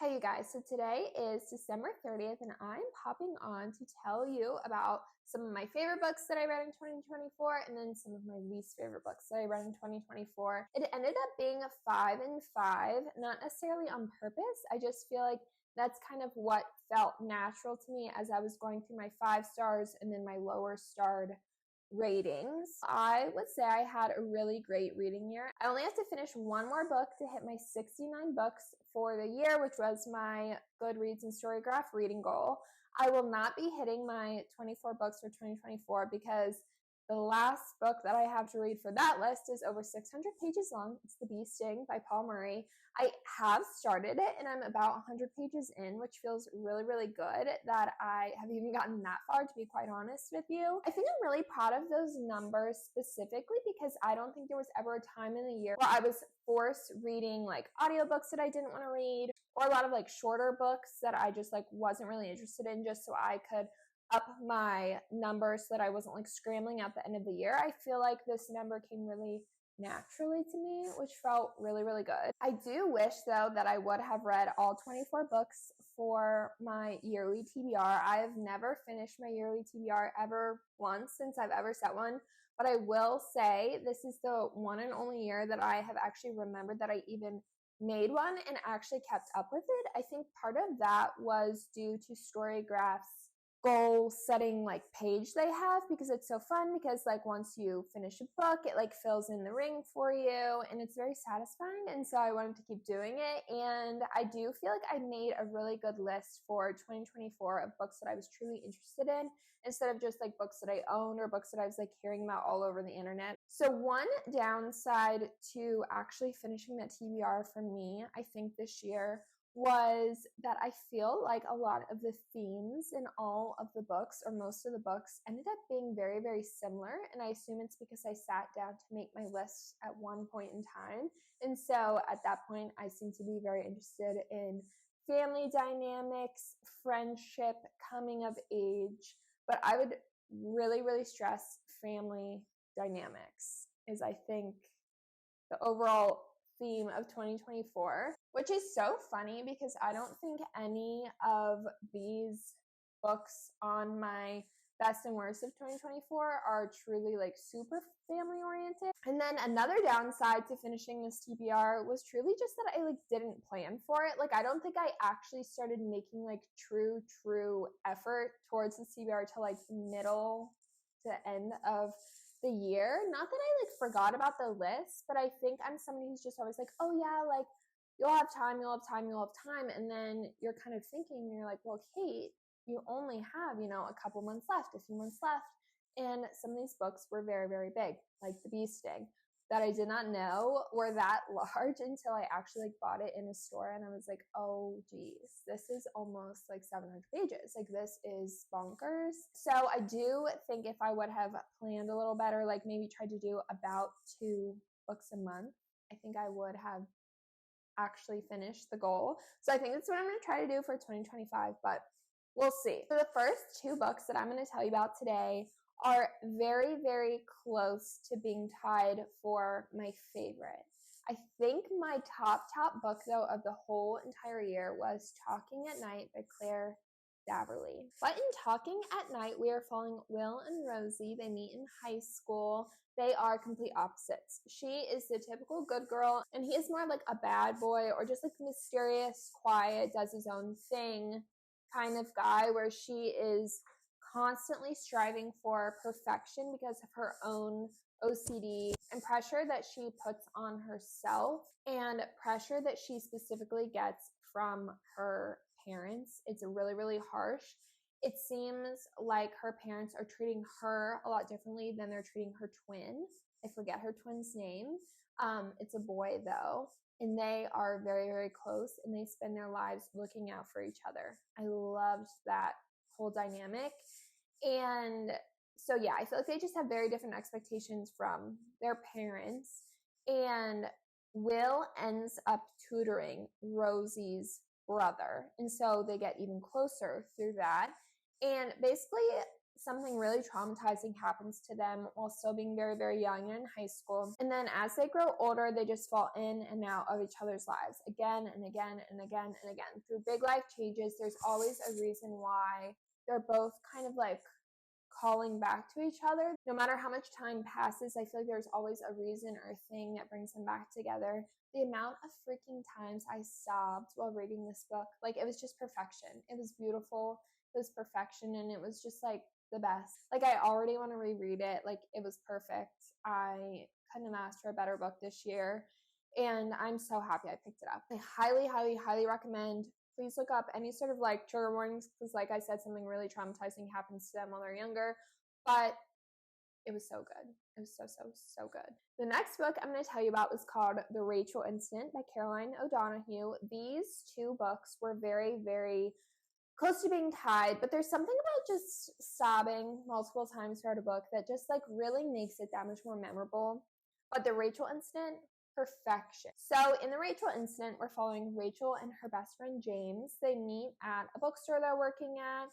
Hey you guys, so today is December 30th and I'm popping on to tell you about some of my favorite books that I read in 2024 and then some of my least favorite books that I read in 2024. It ended up being a 5 and 5, not necessarily on purpose. I just feel like that's kind of what felt natural to me as I was going through my 5 stars and then my lower starred ratings. I would say I had a really great reading year. I only have to finish one more book to hit my 69 books for the year, which was my Goodreads and Storygraph reading goal. I will not be hitting my 24 books for 2024 because the last book that I have to read for that list is over 600 pages long. It's The Bee Sting by Paul Murray. I have started it and I'm about 100 pages in, which feels really, really good that I have even gotten that far, to be quite honest with you. I think I'm really proud of those numbers specifically because I don't think there was ever a time in the year where I was forced reading like audiobooks that I didn't want to read or a lot of like shorter books that I just like wasn't really interested in just so I could up my numbers so that I wasn't like scrambling at the end of the year. I feel like this number came really naturally to me, which felt really, really good. I do wish though that I would have read all 24 books for my yearly TBR. I have never finished my yearly TBR ever once since I've ever set one, but I will say this is the one and only year that I have actually remembered that I even made one and actually kept up with it. I think part of that was due to Storygraph's goal setting like page they have because it's so fun because like once you finish a book it like fills in the ring for you and it's very satisfying, and so I wanted to keep doing it. And I do feel like I made a really good list for 2024 of books that I was truly interested in instead of just like books that I owned or books that I was like hearing about all over the internet. So one downside to actually finishing that TBR for me, I think this year, was that I feel like a lot of the themes in all of the books or most of the books ended up being very, very similar. And I assume it's because I sat down to make my list at one point in time. And so at that point, I seem to be very interested in family dynamics, friendship, coming of age. But I would really, really stress family dynamics is, I think, the overall theme of 2024, which is so funny because I don't think any of these books on my best and worst of 2024 are truly like super family oriented. And then another downside to finishing this TBR was truly just that I like didn't plan for it. Like I don't think I actually started making like true effort towards the TBR till like the middle to end of the year. Not that I like forgot about the list, but I think I'm somebody who's just always like, oh yeah, like you'll have time. And then you're kind of thinking, you're like, well, Kate, you only have, a couple months left, a few months left. And some of these books were very, very big, like The Bee Sting, that I did not know were that large until I actually like bought it in a store and I was like, oh geez, this is almost like 700 pages. Like this is bonkers. So I do think if I would have planned a little better, like maybe tried to do about 2 books a month, I think I would have actually finished the goal. So I think that's what I'm going to try to do for 2025, but we'll see. So the first 2 books that I'm going to tell you about today are very, very close to being tied for my favorite. I think my top book, though, of the whole entire year was Talking at Night by Claire Daverly. But in Talking at Night, we are following Will and Rosie. They meet in high school. They are complete opposites. She is the typical good girl, and he is more like a bad boy or just like mysterious, quiet, does his own thing kind of guy, where she is constantly striving for perfection because of her own OCD and pressure that she puts on herself and pressure that she specifically gets from her parents. It's really, really harsh. It seems like her parents are treating her a lot differently than they're treating her twin. I forget her twin's name. It's a boy though. And they are very, very close and they spend their lives looking out for each other. I loved that whole dynamic. And so, yeah, I feel like they just have very different expectations from their parents. And Will ends up tutoring Rosie's brother. And so they get even closer through that. And basically, something really traumatizing happens to them while still being very, very young and in high school. And then as they grow older, they just fall in and out of each other's lives again and again and again and again. Through big life changes, there's always a reason why they're both kind of like calling back to each other. No matter how much time passes, I feel like there's always a reason or a thing that brings them back together. The amount of freaking times I sobbed while reading this book, like it was just perfection. It was beautiful. It was perfection, and it was just like the best. Like I already want to reread it. Like it was perfect. I couldn't have asked for a better book this year, and I'm so happy I picked it up. I highly, highly, highly recommend. Please look up any sort of like trigger warnings, because like I said, something really traumatizing happens to them while they're younger, but it was so good. It was so, so, so good. The next book I'm going to tell you about was called The Rachel Incident by Caroline O'Donoghue. These two books were very, very close to being tied, but there's something about just sobbing multiple times throughout a book that just like really makes it that much more memorable. But The Rachel Incident, perfection. So in The Rachel Incident, we're following Rachel and her best friend James. They meet at a bookstore they're working at,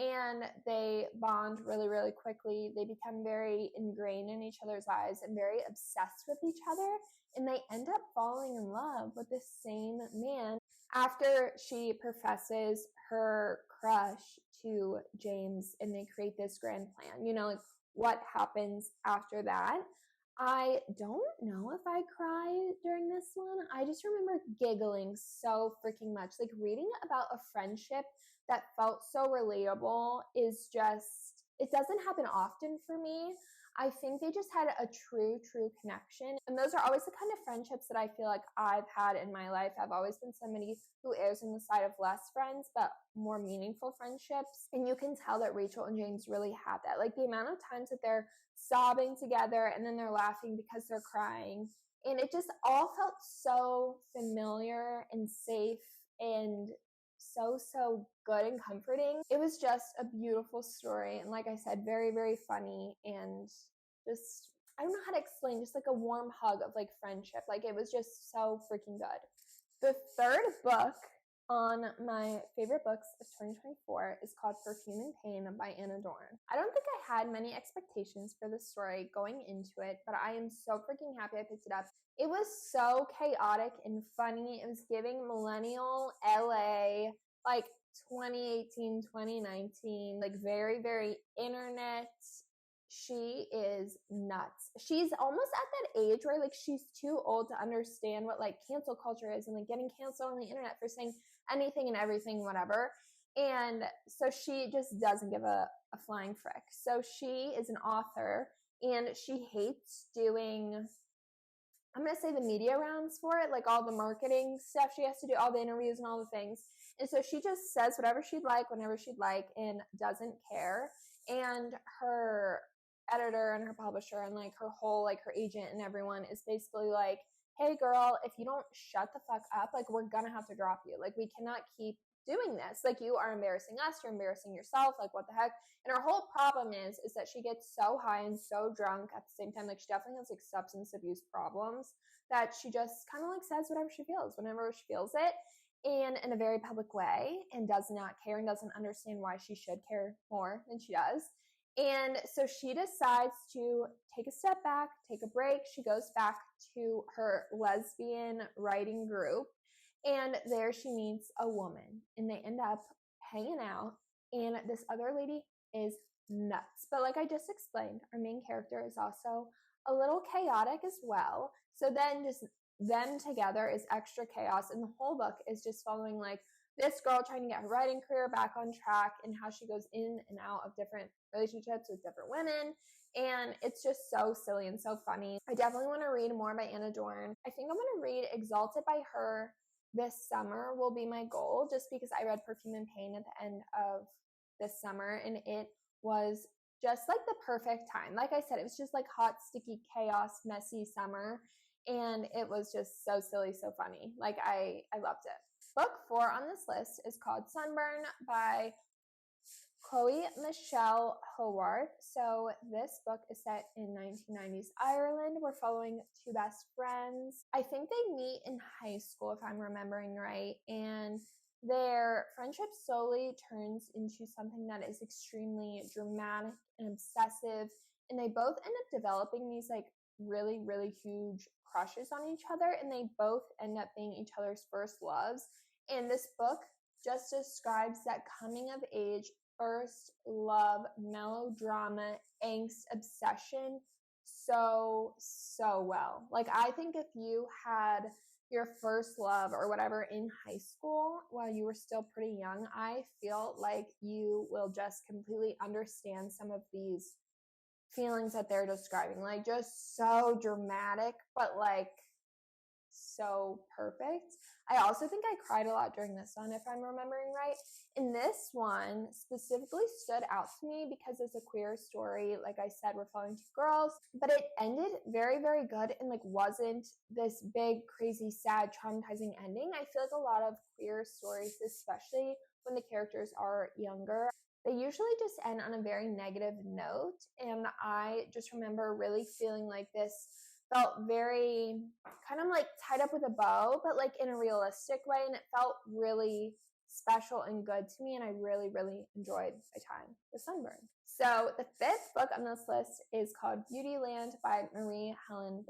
and they bond really, really quickly. They become very ingrained in each other's lives and very obsessed with each other, and they end up falling in love with the same man after she professes her crush to James, and they create this grand plan. You know, like what happens after that. I don't know if I cried during this one. I just remember giggling so freaking much. Like reading about a friendship that felt so relatable is just, it doesn't happen often for me. I think they just had a true, true connection. And those are always the kind of friendships that I feel like I've had in my life. I've always been somebody who errs on the side of less friends, but more meaningful friendships. And you can tell that Rachel and James really have that. Like the amount of times that they're sobbing together and then they're laughing because they're crying. And it just all felt so familiar and safe and so, so good and comforting. It was just a beautiful story. And like I said, very, very funny, and just, I don't know how to explain, just like a warm hug of like friendship. Like it was just so freaking good. The third book on my favorite books of 2024 is called Perfume and Pain by Anna Dorn. I don't think I had many expectations for this story going into it, but I am so freaking happy I picked it up. It was so chaotic and funny. It was giving millennial LA, like 2018, 2019, like very, very internet. She is nuts. She's almost at that age where like she's too old to understand what like cancel culture is and like getting canceled on the internet for saying anything and everything, whatever. And so she just doesn't give a flying frick. So she is an author, and she hates doing, I'm going to say, the media rounds for it, like all the marketing stuff she has to do, all the interviews and all the things. And so she just says whatever she'd like, whenever she'd like, and doesn't care. And her editor and her publisher and like her whole, like her agent and everyone is basically like, hey girl, if you don't shut the fuck up, like we're going to have to drop you. Like we cannot keep doing this. Like you are embarrassing us, you're embarrassing yourself, like what the heck. And her whole problem is that she gets so high and so drunk at the same time. Like she definitely has like substance abuse problems, that she just kind of like says whatever she feels whenever she feels it, and in a very public way, and does not care and doesn't understand why she should care more than she does. And so she decides to take a step back, take a break. She goes back to her lesbian writing group, and there she meets a woman, and they end up hanging out. And this other lady is nuts. But like I just explained, our main character is also a little chaotic as well. So then just them together is extra chaos. And the whole book is just following like this girl trying to get her writing career back on track, and how she goes in and out of different relationships with different women. And it's just so silly and so funny. I definitely want to read more by Anna Dorn. I think I'm going to read Exalted by her this summer, will be my goal, just because I read Perfume and Pain at the end of this summer, and it was just like the perfect time. Like I said, it was just like hot, sticky, chaos, messy summer, and it was just so silly, so funny. Like I loved it. Book 4 on this list is called Sunburn by Chloe Michelle Howarth. So this book is set in 1990s Ireland. We're following two best friends. I think they meet in high school, if I'm remembering right, and their friendship slowly turns into something that is extremely dramatic and obsessive, and they both end up developing these like really, really huge crushes on each other, and they both end up being each other's first loves. And this book just describes that coming of age, first love, melodrama, angst, obsession so well. Like, I think if you had your first love or whatever in high school while you were still pretty young, I feel like you will just completely understand some of these feelings that they're describing. Like, just so dramatic, but like so perfect. I also think I cried a lot during this one, if I'm remembering right. And this one specifically stood out to me because it's a queer story. Like I said, we're following two girls, but it ended very, very good and like wasn't this big, crazy, sad, traumatizing ending. I feel like a lot of queer stories, especially when the characters are younger, they usually just end on a very negative note. And I just remember really feeling like this felt very kind of like tied up with a bow, but like in a realistic way. And it felt really special and good to me. And I really, really enjoyed my time with Sunburn. So the fifth book on this list is called Beautyland by Marie-Helene.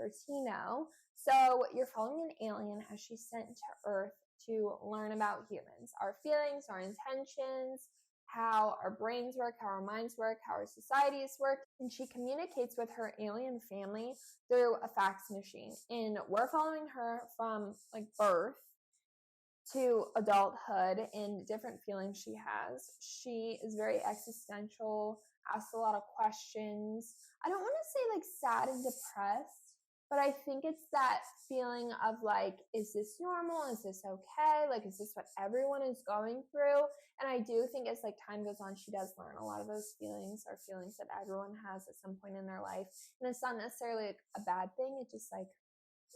So you're following an alien as she's sent to Earth to learn about humans, our feelings, our intentions, how our brains work, how our minds work, how our societies work. And she communicates with her alien family through a fax machine. And we're following her from like birth to adulthood and different feelings she has. She is very existential, asks a lot of questions. I don't want to say like sad and depressed, but I think it's that feeling of like, is this normal? Is this okay? Like, is this what everyone is going through? And I do think as like time goes on, she does learn a lot of those feelings are feelings that everyone has at some point in their life. And it's not necessarily like a bad thing. It just like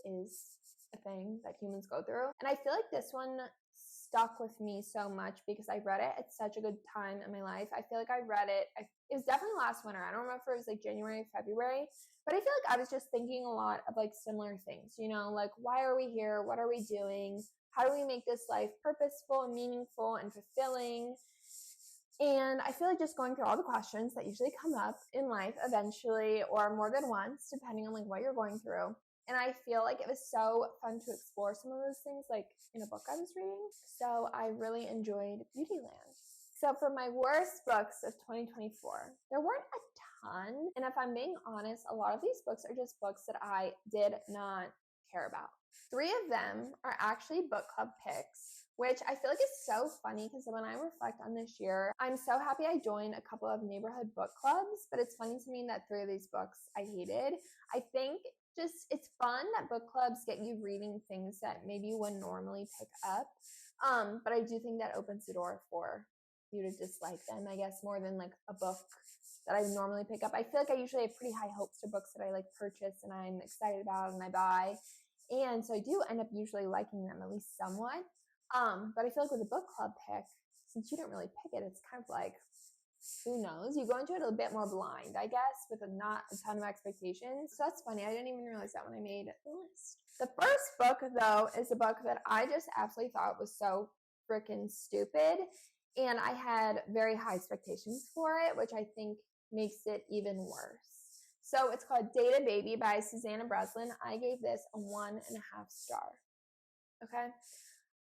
is a thing that humans go through. And I feel like this one stuck with me so much because I read it at such a good time in my life. I feel like I read it, it was definitely last winter. I don't remember if it was like January, February, but I feel like I was just thinking a lot of like similar things, you know, like why are we here? What are we doing? How do we make this life purposeful and meaningful and fulfilling? And I feel like just going through all the questions that usually come up in life eventually, or more than once, depending on like what you're going through. And I feel like it was so fun to explore some of those things like in a book I was reading. So I really enjoyed Beautyland. So for my worst books of 2024, there weren't a ton. And if I'm being honest, a lot of these books are just books that I did not care about. 3 of them are actually book club picks, which I feel like is so funny because when I reflect on this year, I'm so happy I joined a couple of neighborhood book clubs, but it's funny to me that 3 of these books I hated. I think just it's fun that book clubs get you reading things that maybe you wouldn't normally pick up. But I do think that opens the door for you to dislike them, I guess, more than like a book that I normally pick up. I feel like I usually have pretty high hopes for books that I like purchase and I'm excited about and I buy. And so I do end up usually liking them at least somewhat. But I feel like with a book club pick, since you didn't really pick it, it's kind of like, who knows? You go into it a bit more blind, I guess, with not a ton of expectations. So that's funny. I didn't even realize that when I made the list. The first book, though, is a book that I just absolutely thought was so freaking stupid. And I had very high expectations for it, which I think makes it even worse. So it's called Data Baby by Susanna Breslin. I gave this a 1.5 star. Okay.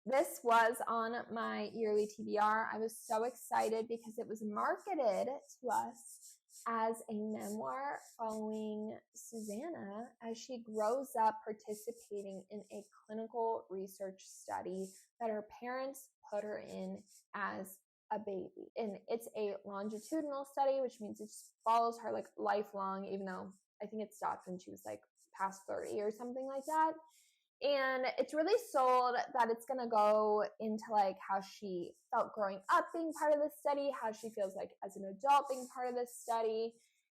This was on my yearly TBR. I was so excited because it was marketed to us as a memoir following Susanna as she grows up participating in a clinical research study that her parents put her in as a baby. And it's a longitudinal study, which means it just follows her like lifelong, even though I think it stopped when she was like past 30 or something like that. And it's really sold that it's going to go into like how she felt growing up being part of this study, how she feels like as an adult being part of this study.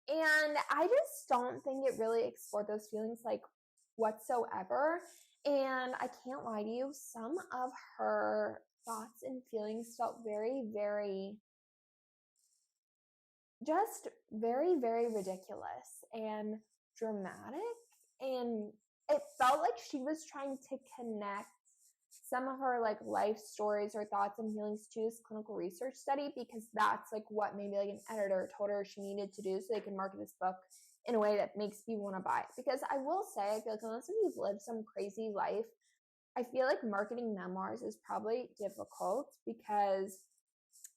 And I just don't think it really explored those feelings like whatsoever. And I can't lie to you, some of her thoughts and feelings felt very, very, just very, very ridiculous and dramatic. And it felt like she was trying to connect some of her like life stories or thoughts and feelings to this clinical research study, because that's like what maybe like an editor told her she needed to do so they can market this book in a way that makes people want to buy it. Because I will say, I feel like unless you've lived some crazy life, I feel like marketing memoirs is probably difficult because,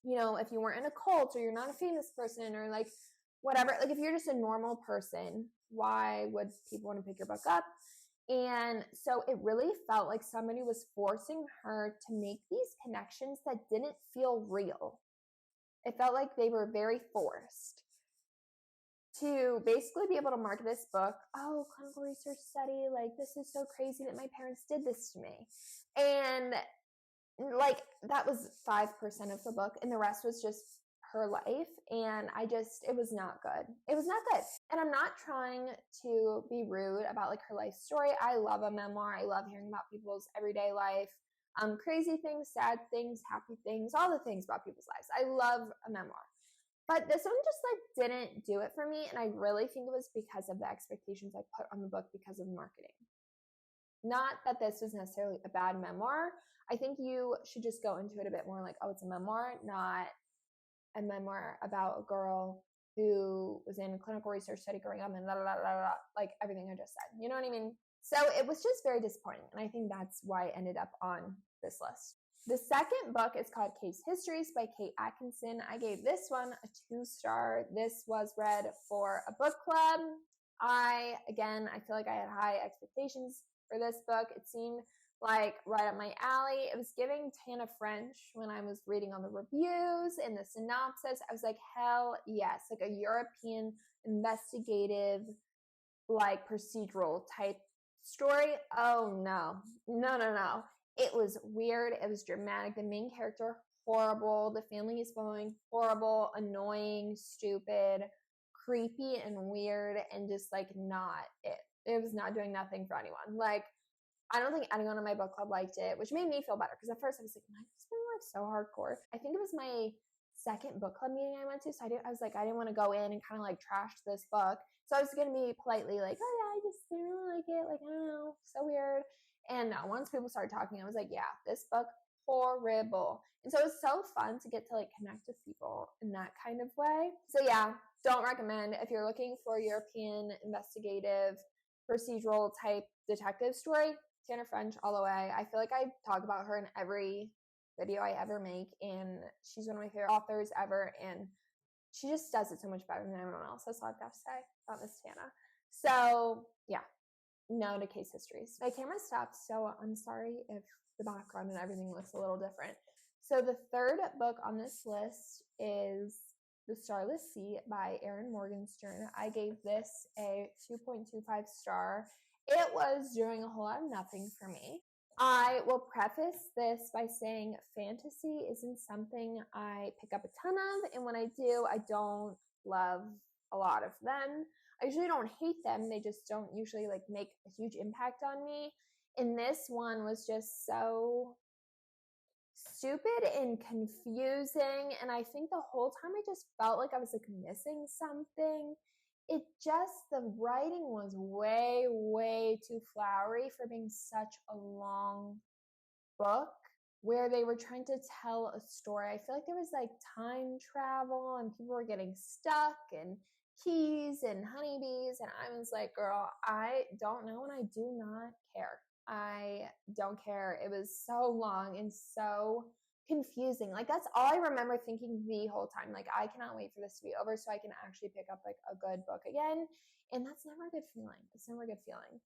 you know, if you weren't in a cult or you're not a famous person or like whatever, like if you're just a normal person, why would people want to pick your book up? And so it really felt like somebody was forcing her to make these connections that didn't feel real. It felt like they were very forced to basically be able to market this book. Oh, clinical research study, like this is so crazy that my parents did this to me. And like that was 5% of the book, and the rest was just her life. And it was not good. It was not good. And I'm not trying to be rude about like her life story. I love a memoir. I love hearing about people's everyday life, crazy things, sad things, happy things, all the things about people's lives. I love a memoir. But this one just like didn't do it for me. And I really think it was because of the expectations I put on the book because of marketing. Not that this was necessarily a bad memoir. I think you should just go into it a bit more like, oh, it's a memoir, not a memoir about a girl who was in a clinical research study growing up and like everything I just said. You know what I mean? So it was just very disappointing. And I think that's why it ended up on this list. The second book is called Case Histories by Kate Atkinson. I gave this one a 2-star. This was read for a book club. I feel like I had high expectations for this book. It seemed like right up my alley. It was giving Tana French when I was reading on the reviews and the synopsis. I was like, hell yes, like a European investigative, like procedural type story. Oh no. It was weird. It was dramatic. The main character, horrible. The family is following, horrible, annoying, stupid, creepy, and weird, and just like not it. It was not doing nothing for anyone. Like, I don't think anyone in my book club liked it, which made me feel better because at first I was like, my husband like so hardcore. I think it was my second book club meeting I went to, so I didn't want to go in and kind of like trash this book. So I was gonna be politely like, oh yeah, I just didn't really like it. Like, I don't know, so weird. And once people started talking, I was like, yeah, this book, horrible. And so it was so fun to get to like connect with people in that kind of way. So yeah, don't recommend if you're looking for a European investigative procedural type detective story. Tana French all the way. I feel like I talk about her in every video I ever make, and she's one of my favorite authors ever, and she just does it so much better than everyone else. That's all I've got to say about Miss Tana. So yeah, no to Case Histories. My camera stopped, so I'm sorry if the background and everything looks a little different. So the third book on this list is The Starless Sea by Erin Morgenstern. I gave this a 2.25 star. It was doing a whole lot of nothing for me. I will preface this by saying fantasy isn't something I pick up a ton of, and when I do, I don't love a lot of them. I usually don't hate them, they just don't usually like make a huge impact on me. And this one was just so stupid and confusing, and I think the whole time I just felt like I was like missing something. The writing was way too flowery for being such a long book where they were trying to tell a story. I feel like there was like time travel and people were getting stuck and keys and honeybees, and I was like, girl, I don't know, and I do not care. I don't care. It was so long and so confusing. Like, that's all I remember thinking the whole time. Like, I cannot wait for this to be over so I can actually pick up like a good book again. And that's never a good feeling. It's never a good feeling.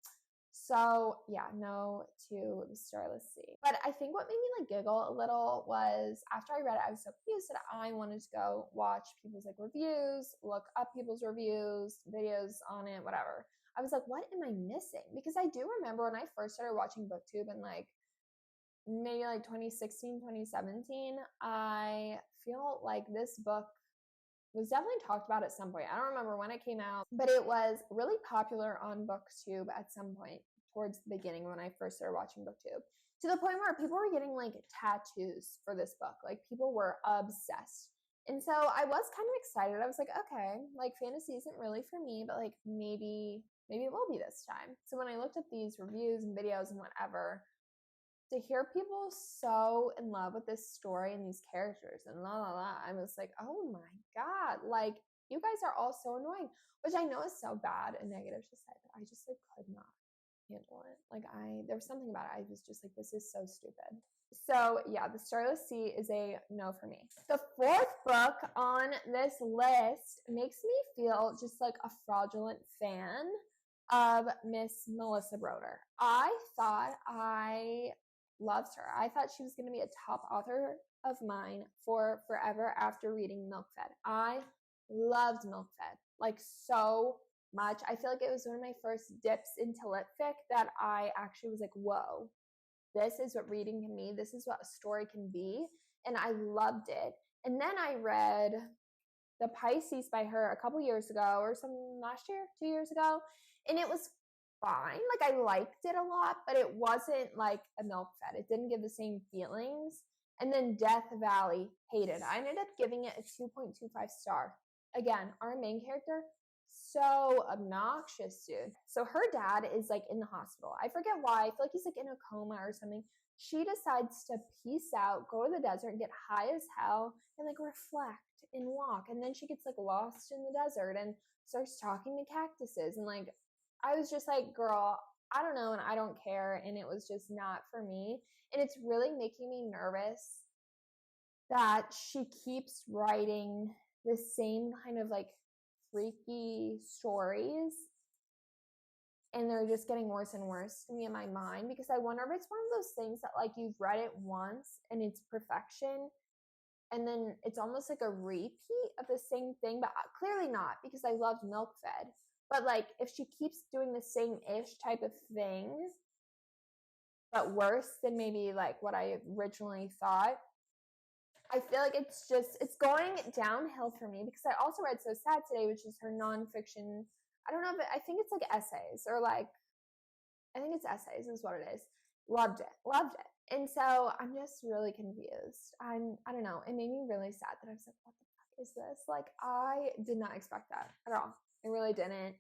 So yeah, no to The Starless Sea. But I think what made me like giggle a little was after I read it, I was so confused that I wanted to go watch people's like reviews, look up people's reviews, videos on it, whatever. I was like, what am I missing? Because I do remember when I first started watching BookTube in like maybe like 2016, 2017, I feel like this book was definitely talked about at some point. I don't remember when it came out, but it was really popular on BookTube at some point towards the beginning when I first started watching BookTube, to the point where people were getting like tattoos for this book. Like, people were obsessed. And so I was kind of excited. I was like, okay, like fantasy isn't really for me, but like maybe it will be this time. So when I looked at these reviews and videos and whatever, to hear people so in love with this story and these characters and la la la, I was like, oh my God, like you guys are all so annoying, which I know is so bad and negative to say, but I just like could not handle it. Like there was something about it. I was just like, this is so stupid. So yeah, the Starless Sea is a no for me. The fourth book on this list makes me feel just like a fraudulent fan of Miss Melissa Broder. I thought I loved her. I thought she was going to be a top author of mine for forever after reading Milkfed. I loved Milkfed like so much. I feel like it was one of my first dips into lit fic that I actually was like, whoa, this is what reading can be. This is what a story can be. And I loved it. And then I read The Pisces by her a couple years ago or some last year, 2 years ago. And it was fine. Like I liked it a lot, but it wasn't like a milk fed. It didn't give the same feelings. And then Death Valley, hated. I ended up giving it a 2.25 star. Again, our main character, so obnoxious, dude. So her dad is like in the hospital. I forget why. I feel like he's like in a coma or something. She decides to peace out, go to the desert and get high as hell and like reflect and walk. And then she gets like lost in the desert and starts talking to cactuses. And like, I was just like, girl, I don't know and I don't care. And it was just not for me. And it's really making me nervous that she keeps writing the same kind of like freaky stories and they're just getting worse and worse to me in my mind, because I wonder if it's one of those things that like you've read it once and it's perfection and then it's almost like a repeat of the same thing, but clearly not, because I loved Milkfed. But like if she keeps doing the same ish type of thing but worse than maybe like what I originally thought, I feel like it's going downhill for me, because I also read So Sad today, which is her nonfiction. I don't know I think it's like essays or like, I think it's essays is what it is. Loved it. And so I'm just really confused. I don't know. It made me really sad that I was like, what the fuck is this? Like I did not expect that at all. I really didn't.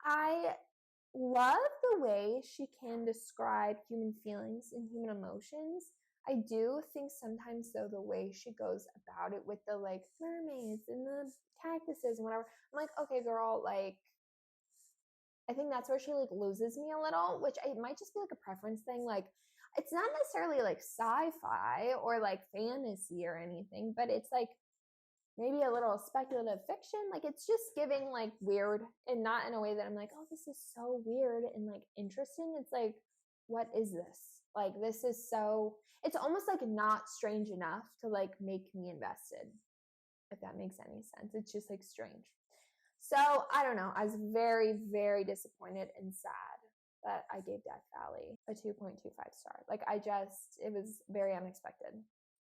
I love the way she can describe human feelings and human emotions. I do think sometimes though the way she goes about it with the like mermaids and the cactuses and whatever, I'm like, okay girl, like I think that's where she like loses me a little, which it might just be like a preference thing. Like it's not necessarily like sci-fi or like fantasy or anything, but it's like maybe a little speculative fiction. Like it's just giving like weird, and not in a way that I'm like, oh, this is so weird and like interesting. It's like, what is this? Like this is so, it's almost like not strange enough to like make me invested, if that makes any sense. It's just like strange. So I don't know. I was very, very disappointed and sad that I gave Death Valley a 2.25 star. Like it was very unexpected,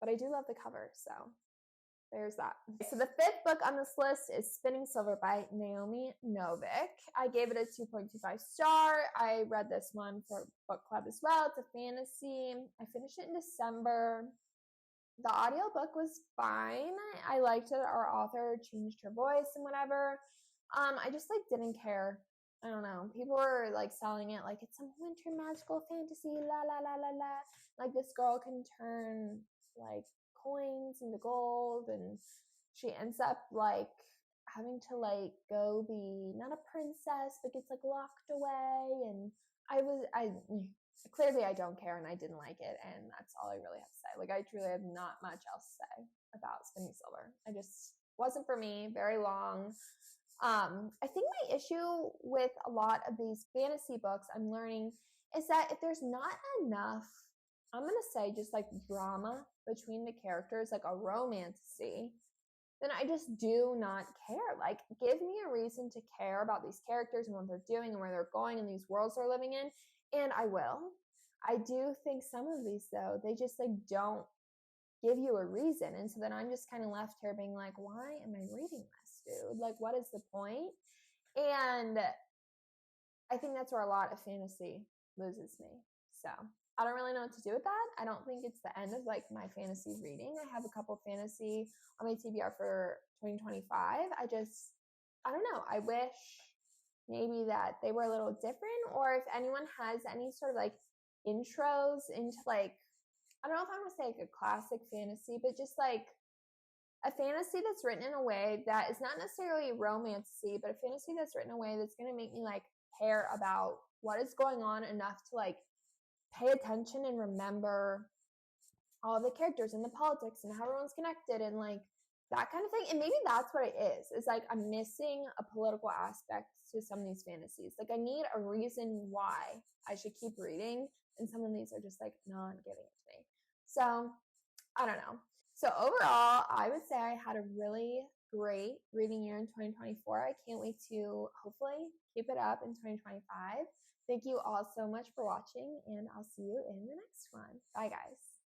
but I do love the cover. So there's that. So the fifth book on this list is Spinning Silver by Naomi Novik. I gave it a 2.25 star. I read this one for book club as well. It's a fantasy. I finished it in December. The audiobook was fine. I liked it. Our author changed her voice and whatever. I just like didn't care. I don't know. People were like selling it like it's some winter magical fantasy, la la la la la. Like this girl can turn like coins into gold, and she ends up like having to like go be not a princess but gets like locked away. And I clearly I don't care and I didn't like it, and that's all I really have to say. Like I truly have not much else to say about Spinning Silver. I just wasn't for me. Very long. I think my issue with a lot of these fantasy books I'm learning is that if there's not enough, I'm going to say just like drama between the characters, like a romance, then I just do not care. Like give me a reason to care about these characters and what they're doing and where they're going and these worlds they're living in, and I will. I do think some of these though, they just like don't give you a reason. And so then I'm just kind of left here being like, why am I reading this, dude? Like, what is the point? And I think that's where a lot of fantasy loses me. So I don't really know what to do with that. I don't think it's the end of like my fantasy reading. I have a couple fantasy on my TBR for 2025. I don't know. I wish maybe that they were a little different, or if anyone has any sort of like intros into like I don't know if I'm gonna say like a classic fantasy, but just like a fantasy that's written in a way that is not necessarily romancy, but a fantasy that's written in a way that's gonna make me like care about what is going on enough to like pay attention and remember all the characters and the politics and how everyone's connected and like that kind of thing. And maybe that's what it is. It's like I'm missing a political aspect to some of these fantasies. Like I need a reason why I should keep reading, and some of these are just like not giving it to me. So I don't know. So overall, I would say I had a really great reading year in 2024. I can't wait to hopefully keep it up in 2025. Thank you all so much for watching, and I'll see you in the next one. Bye, guys.